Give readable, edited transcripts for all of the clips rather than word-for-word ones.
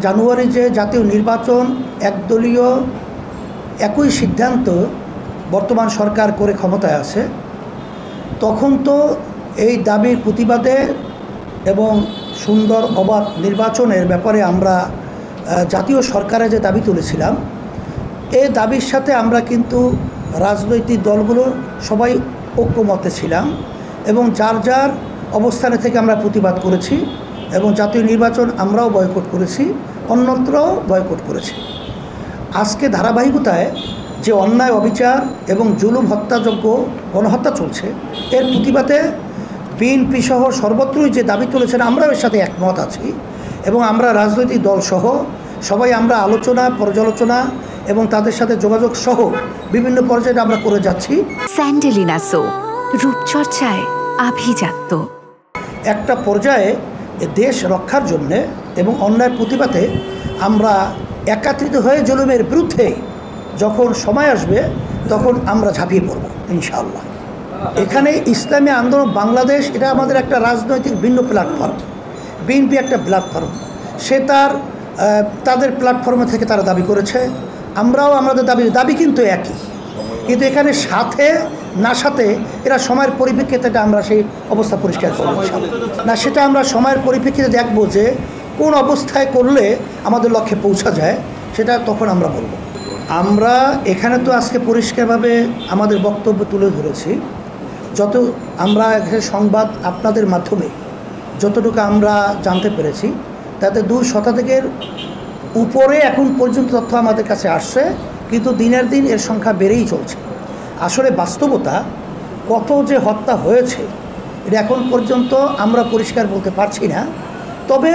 জানুয়ারি যে জাতীয় নির্বাচন একদলীয় একই সিদ্ধান্ত বর্তমান সরকার করে ক্ষমতায় আছে, তখন তো এই দাবির প্রতিবাদে এবং সুন্দর অবাধ নির্বাচনের ব্যাপারে আমরা জাতীয় সরকারে যে দাবি তুলেছিলাম, এই দাবির সাথে আমরা কিন্তু রাজনৈতিক দলগুলো সবাই ঐক্যমতে ছিলাম এবং যার যার অবস্থানে থেকে আমরা প্রতিবাদ করেছি এবং জাতীয় নির্বাচন আমরাও বয়কট করেছি, অন্যত্রও বয়কট করেছি। আজকে ধারাবাহিকতায় যে অন্যায় অবিচার এবং জুলুম হত্যাযোগ্য গণহত্যা চলছে, এর প্রতিবাদে বিএনপি সহ সর্বত্রই যে দাবি তুলেছেন আমরাও এর সাথে একমত আছি এবং আমরা রাজনৈতিক দলসহ সবাই আমরা আলোচনা পর্যালোচনা এবং তাদের সাথে যোগাযোগ সহ বিভিন্ন পর্যায়ে আমরা করে যাচ্ছি। স্যান্ডেলিনা সো, রূপচর্চায় আভিজাত্য। একটা পর্যায়ে দেশ রক্ষার জন্যে এবং অন্যায় প্রতিবাদে আমরা একাত্রিত হয়ে জুলুমের বিরুদ্ধে যখন সময় আসবে তখন আমরা ঝাঁপিয়ে পড়ব ইনশাআল্লাহ। এখানে ইসলামী আন্দোলন বাংলাদেশ এটা আমাদের একটা রাজনৈতিক ভিন্ন প্ল্যাটফর্ম। বিএনপি একটা প্ল্যাটফর্ম, সে তাদের প্ল্যাটফর্মে থেকে তারা দাবি করেছে, আমরাও আমাদের দাবি কিন্তু একই, কিন্তু এখানে সাথে না সাথে এরা সময়ের পরিপ্রেক্ষিতে আমরা সেই অবস্থা পরিষ্কার করব না, সেটা আমরা সময়ের পরিপ্রেক্ষিতে দেখব যে কোন অবস্থায় করলে আমাদের লক্ষ্যে পৌঁছা যায়, সেটা তখন আমরা বলব। আমরা এখানে তো আজকে পরিষ্কারভাবে আমাদের বক্তব্য তুলে ধরেছি, যত আমরা সংবাদ আপনাদের মাধ্যমে যতটুকু আমরা জানতে পেরেছি তাতে 2 শতাধিকের উপরে এখন পর্যন্ত তথ্য আমাদের কাছে আসছে, কিন্তু দিনের দিন এর সংখ্যা বেড়েই চলছে। আসলে বাস্তবতা কত যে হত্যা হয়েছে এটা এখন পর্যন্ত আমরা পরিষ্কার বলতে পারছি না, তবে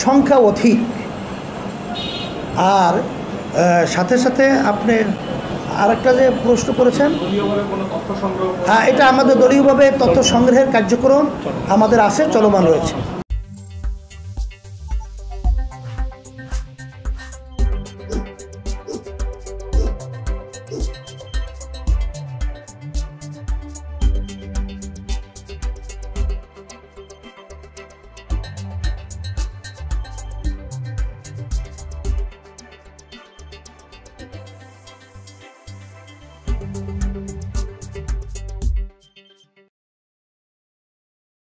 সংখ্যা অধিক। আর সাথে সাথে আপনি আরেকটা যে প্রশ্ন করেছেন, হ্যাঁ, এটা আমাদের দলীয়ভাবে তথ্য সংগ্রহের কার্যক্রম আমাদের আছে, চলমান রয়েছে।